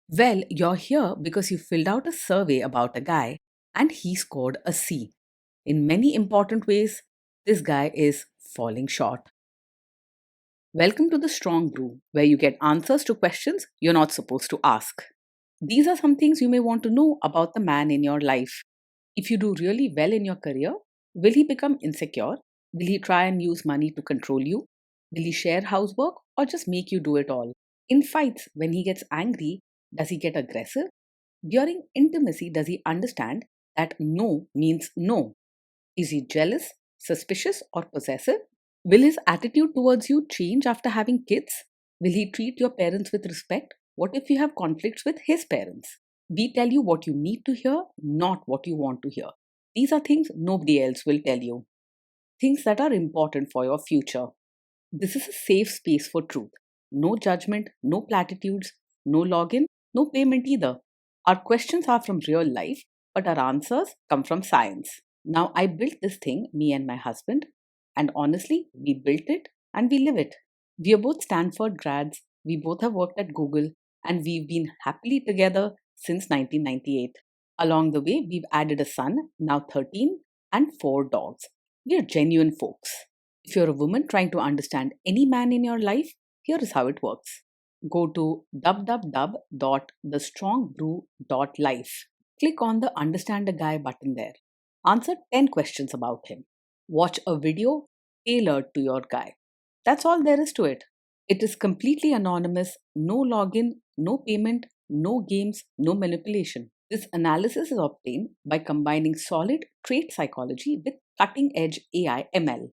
Well, you're here because you filled out a survey about a guy and he scored a C. In many important ways, this guy is falling short. Welcome to the Strong Brew, where you get answers to questions you're not supposed to ask. These are some things you may want to know about the man in your life. If you do really well in your career, will he become insecure? Will he try and use money to control you? Will he share housework or just make you do it all? In fights, when he gets angry, does he get aggressive? During intimacy, does he understand that no means no? Is he jealous, suspicious, or possessive? Will his attitude towards you change after having kids? Will he treat your parents with respect? What if you have conflicts with his parents? We tell you what you need to hear, not what you want to hear. These are things nobody else will tell you, things that are important for your future. This is a safe space for truth. No judgment, no platitudes, no login, no payment either. Our questions are from real life, but our answers come from science. Now, I built this thing, me and my husband, and honestly, we built it and we live it. We are both Stanford grads, we both have worked at Google, and we've been happily together since 1998. Along the way, we've added a son, now 13, and 4 dogs. We are genuine folks. If you're a woman trying to understand any man in your life, here is how it works. Go to www.thestrongbrew.life. Click on the Understand a Guy button there. Answer 10 questions about him. Watch a video tailored to your guy. That's all there is to it. It is completely anonymous, no login, no payment, no games, no manipulation. This analysis is obtained by combining solid trait psychology with cutting edge AI ML.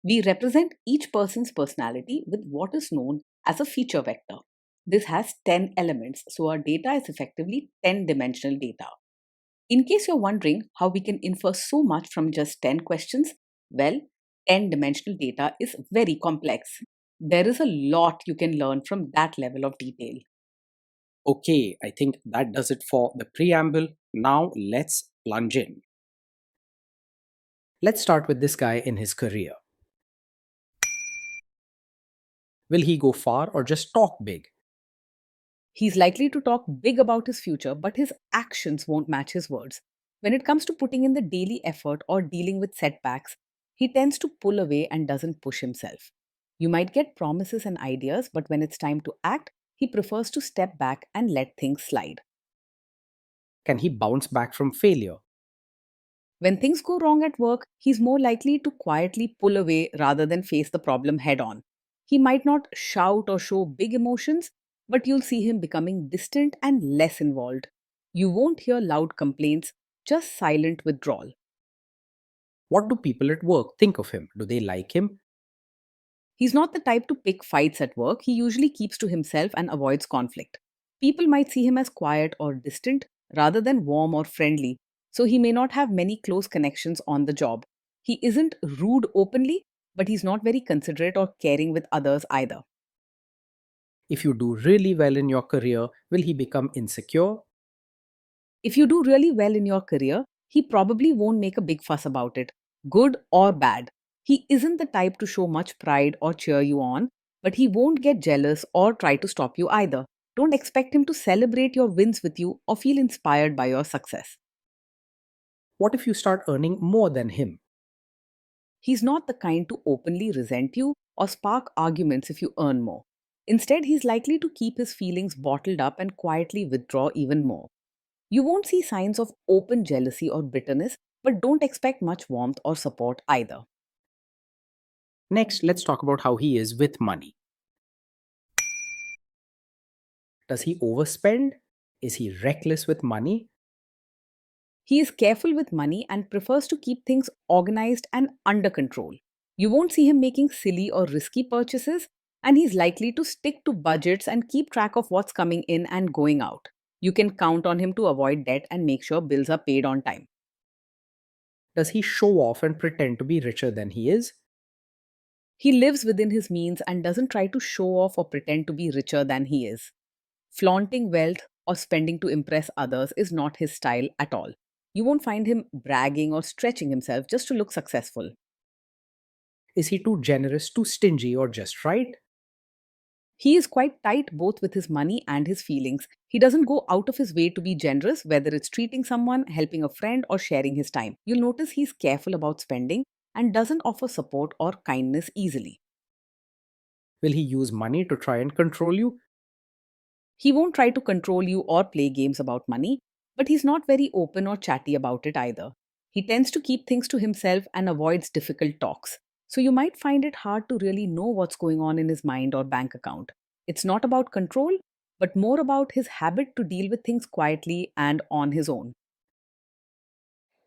We represent each person's personality with what is known as a feature vector. This has 10 elements, so our data is effectively 10 dimensional data. In case you're wondering how we can infer so much from just 10 questions, well, 10 dimensional data is very complex. There is a lot you can learn from that level of detail. Okay, I think that does it for the preamble. Now let's plunge in. Let's start with this guy in his career. Will he go far or just talk big? He's likely to talk big about his future, but his actions won't match his words. When it comes to putting in the daily effort or dealing with setbacks, he tends to pull away and doesn't push himself. You might get promises and ideas, but when it's time to act, he prefers to step back and let things slide. Can he bounce back from failure? When things go wrong at work, he's more likely to quietly pull away rather than face the problem head on. He might not shout or show big emotions, but you'll see him becoming distant and less involved. You won't hear loud complaints, just silent withdrawal. What do people at work think of him? Do they like him? He's not the type to pick fights at work, he usually keeps to himself and avoids conflict. People might see him as quiet or distant rather than warm or friendly, so he may not have many close connections on the job. He isn't rude openly, but he's not very considerate or caring with others either. If you do really well in your career, will he become insecure? If you do really well in your career, he probably won't make a big fuss about it, good or bad. He isn't the type to show much pride or cheer you on, but he won't get jealous or try to stop you either. Don't expect him to celebrate your wins with you or feel inspired by your success. What if you start earning more than him? He's not the kind to openly resent you or spark arguments if you earn more. Instead, he's likely to keep his feelings bottled up and quietly withdraw even more. You won't see signs of open jealousy or bitterness, but don't expect much warmth or support either. Next, let's talk about how he is with money. Does he overspend? Is he reckless with money? He is careful with money and prefers to keep things organized and under control. You won't see him making silly or risky purchases, and he's likely to stick to budgets and keep track of what's coming in and going out. You can count on him to avoid debt and make sure bills are paid on time. Does he show off and pretend to be richer than he is? He lives within his means and doesn't try to show off or pretend to be richer than he is. Flaunting wealth or spending to impress others is not his style at all. You won't find him bragging or stretching himself just to look successful. Is he too generous, too stingy, or just right? He is quite tight both with his money and his feelings. He doesn't go out of his way to be generous, whether it's treating someone, helping a friend, or sharing his time. You'll notice he's careful about spending and doesn't offer support or kindness easily. Will he use money to try and control you? He won't try to control you or play games about money, but he's not very open or chatty about it either. He tends to keep things to himself and avoids difficult talks. So you might find it hard to really know what's going on in his mind or bank account. It's not about control, but more about his habit to deal with things quietly and on his own.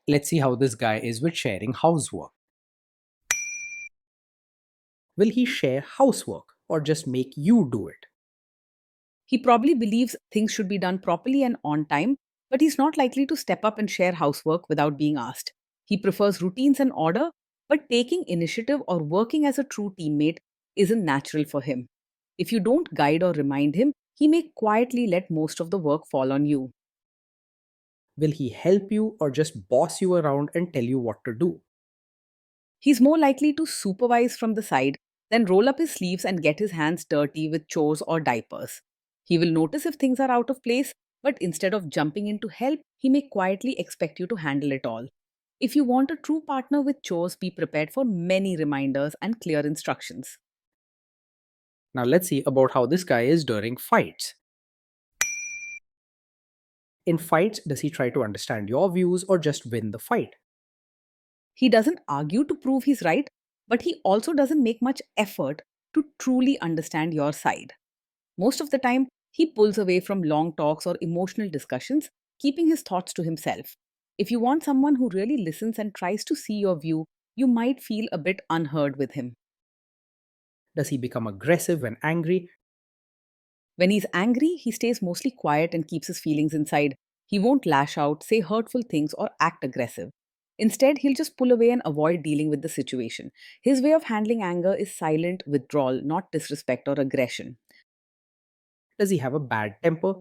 Let's see how this guy is with sharing housework. Will he share housework or just make you do it? He probably believes things should be done properly and on time, but he's not likely to step up and share housework without being asked. He prefers routines and order, but taking initiative or working as a true teammate isn't natural for him. If you don't guide or remind him, he may quietly let most of the work fall on you. Will he help you or just boss you around and tell you what to do? He's more likely to supervise from the side than roll up his sleeves and get his hands dirty with chores or diapers. He will notice if things are out of place, but instead of jumping in to help, he may quietly expect you to handle it all. If you want a true partner with chores, be prepared for many reminders and clear instructions. Now let's see about how this guy is during fights. In fights, does he try to understand your views or just win the fight? He doesn't argue to prove he's right, but he also doesn't make much effort to truly understand your side. Most of the time, he pulls away from long talks or emotional discussions, keeping his thoughts to himself. If you want someone who really listens and tries to see your view, you might feel a bit unheard with him. Does he become aggressive when angry? When he's angry, he stays mostly quiet and keeps his feelings inside. He won't lash out, say hurtful things, or act aggressive. Instead, he'll just pull away and avoid dealing with the situation. His way of handling anger is silent withdrawal, not disrespect or aggression. Does he have a bad temper?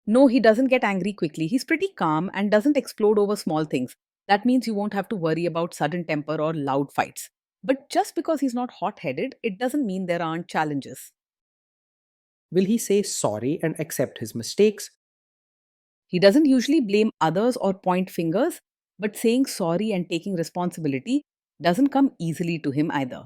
No, he doesn't get angry quickly. He's pretty calm and doesn't explode over small things. That means you won't have to worry about sudden temper or loud fights. But just because he's not hot headed, it doesn't mean there aren't challenges. Will he say sorry and accept his mistakes? He doesn't usually blame others or point fingers, but saying sorry and taking responsibility doesn't come easily to him either.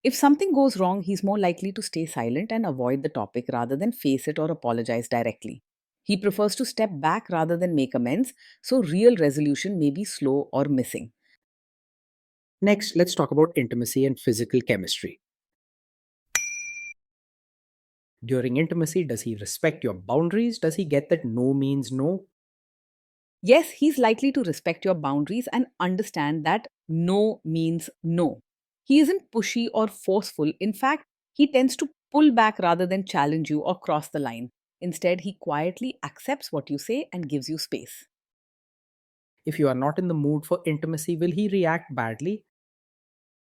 If something goes wrong, he's more likely to stay silent and avoid the topic rather than face it or apologize directly. He prefers to step back rather than make amends, so real resolution may be slow or missing. Next, let's talk about intimacy and physical chemistry. During intimacy, does he respect your boundaries? Does he get that no means no? Yes, he's likely to respect your boundaries and understand that no means no. He isn't pushy or forceful. In fact, he tends to pull back rather than challenge you or cross the line. Instead, he quietly accepts what you say and gives you space. If you are not in the mood for intimacy, will he react badly?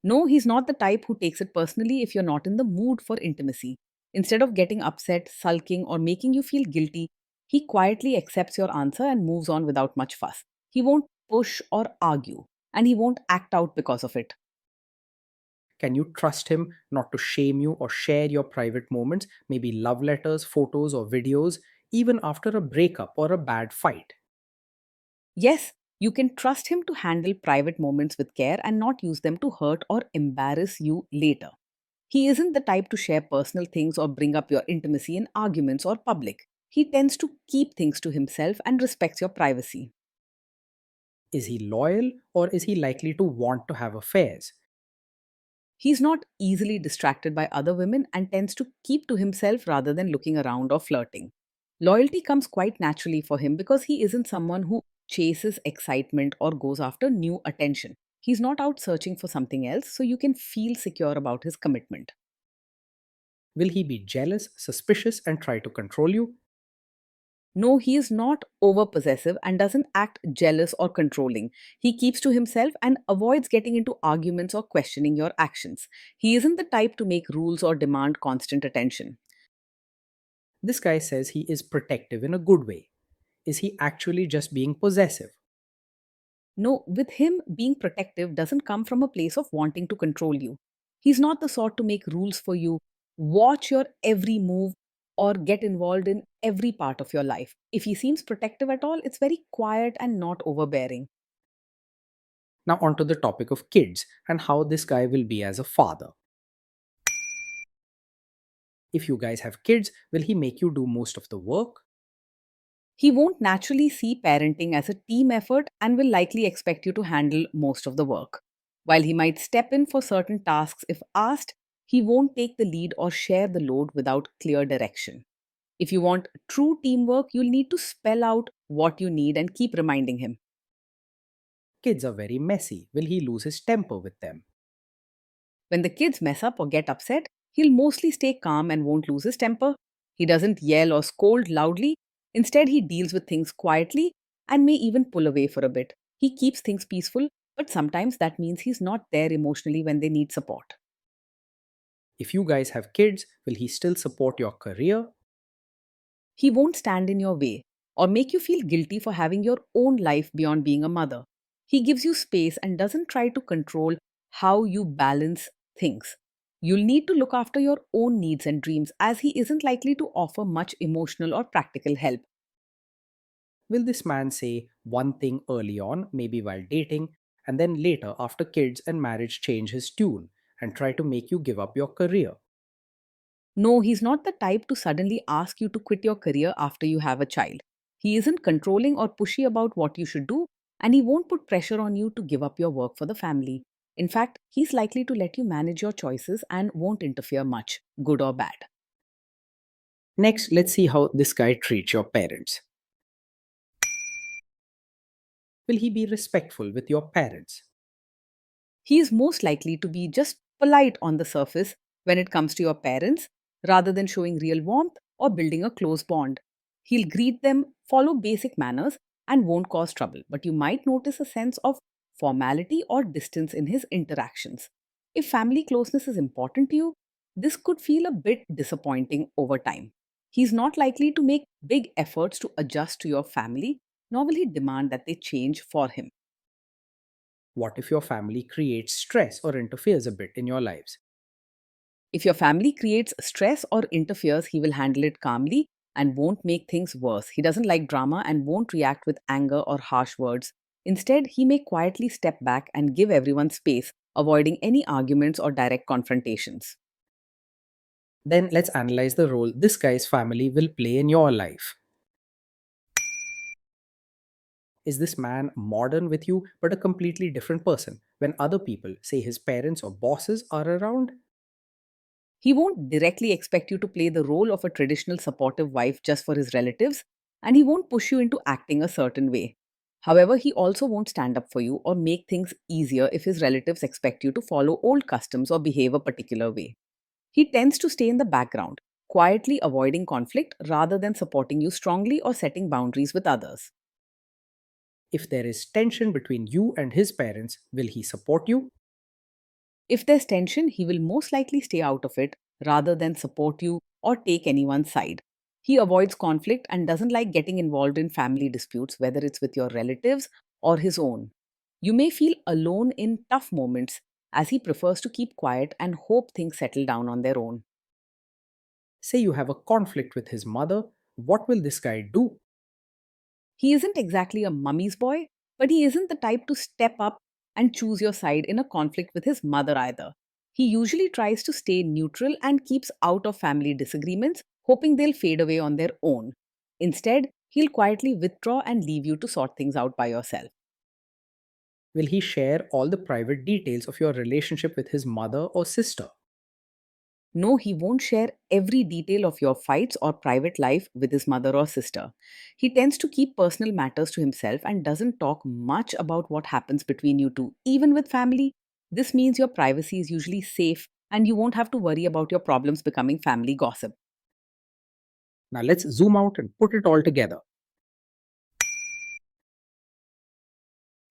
No, he's not the type who takes it personally if you're not in the mood for intimacy. Instead of getting upset, sulking, or making you feel guilty, he quietly accepts your answer and moves on without much fuss. He won't push or argue, and he won't act out because of it. Can you trust him not to shame you or share your private moments, maybe love letters, photos, or videos, even after a breakup or a bad fight? Yes, you can trust him to handle private moments with care and not use them to hurt or embarrass you later. He isn't the type to share personal things or bring up your intimacy in arguments or public. He tends to keep things to himself and respects your privacy. Is he loyal or is he likely to want to have affairs? He's not easily distracted by other women and tends to keep to himself rather than looking around or flirting. Loyalty comes quite naturally for him because he isn't someone who chases excitement or goes after new attention. He's not out searching for something else, so you can feel secure about his commitment. Will he be jealous, suspicious, and try to control you? No, he is not over possessive and doesn't act jealous or controlling. He keeps to himself and avoids getting into arguments or questioning your actions. He isn't the type to make rules or demand constant attention. This guy says he is protective in a good way. Is he actually just being possessive? No, with him, being protective doesn't come from a place of wanting to control you. He's not the sort to make rules for you. watch your every move, or get involved in every part of your life. If he seems protective at all, it's very quiet and not overbearing. Now, onto the topic of kids and how this guy will be as a father. If you guys have kids, will he make you do most of the work? He won't naturally see parenting as a team effort and will likely expect you to handle most of the work. While he might step in for certain tasks if asked, he won't take the lead or share the load without clear direction. If you want true teamwork, you'll need to spell out what you need and keep reminding him. Kids are very messy. Will he lose his temper with them? When the kids mess up or get upset, he'll mostly stay calm and won't lose his temper. He doesn't yell or scold loudly. Instead, he deals with things quietly and may even pull away for a bit. He keeps things peaceful, but sometimes that means he's not there emotionally when they need support. If you guys have kids, will he still support your career? He won't stand in your way or make you feel guilty for having your own life beyond being a mother. He gives you space and doesn't try to control how you balance things. You'll need to look after your own needs and dreams as he isn't likely to offer much emotional or practical help. Will this man say one thing early on, maybe while dating, and then later, after kids and marriage, change his tune and try to make you give up your career? No, he's not the type to suddenly ask you to quit your career after you have a child. He isn't controlling or pushy about what you should do, and he won't put pressure on you to give up your work for the family. In fact, he's likely to let you manage your choices and won't interfere much, good or bad. Next, let's see how this guy treats your parents. Will he be respectful with your parents? He is most likely to be just polite on the surface when it comes to your parents, rather than showing real warmth or building a close bond. He'll greet them, follow basic manners, and won't cause trouble, but you might notice a sense of formality or distance in his interactions. If family closeness is important to you, this could feel a bit disappointing over time. He's not likely to make big efforts to adjust to your family, nor will he demand that they change for him. What if your family creates stress or interferes a bit in your lives? If your family creates stress or interferes, he will handle it calmly and won't make things worse. He doesn't like drama and won't react with anger or harsh words. Instead, he may quietly step back and give everyone space, avoiding any arguments or direct confrontations. Then let's analyze the role this guy's family will play in your life. Is this man modern with you but a completely different person when other people, say his parents or bosses, are around? He won't directly expect you to play the role of a traditional supportive wife just for his relatives, and he won't push you into acting a certain way. However, he also won't stand up for you or make things easier if his relatives expect you to follow old customs or behave a particular way. He tends to stay in the background, quietly avoiding conflict rather than supporting you strongly or setting boundaries with others. If there is tension between you and his parents, will he support you? If there's tension, he will most likely stay out of it rather than support you or take anyone's side. He avoids conflict and doesn't like getting involved in family disputes, whether it's with your relatives or his own. You may feel alone in tough moments as he prefers to keep quiet and hope things settle down on their own. Say you have a conflict with his mother, what will this guy do? He isn't exactly a mummy's boy, but he isn't the type to step up and choose your side in a conflict with his mother either. He usually tries to stay neutral and keeps out of family disagreements, hoping they'll fade away on their own. Instead, he'll quietly withdraw and leave you to sort things out by yourself. Will he share all the private details of your relationship with his mother or sister? No, he won't share every detail of your fights or private life with his mother or sister. He tends to keep personal matters to himself and doesn't talk much about what happens between you two, even with family. This means your privacy is usually safe and you won't have to worry about your problems becoming family gossip. Now let's zoom out and put it all together.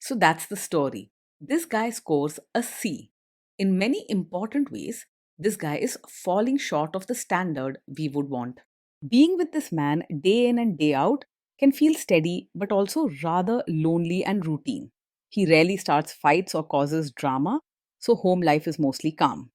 So that's the story. This guy scores a C. In many important ways, this guy is falling short of the standard we would want. Being with this man day in and day out can feel steady but also rather lonely and routine. He rarely starts fights or causes drama, so home life is mostly calm.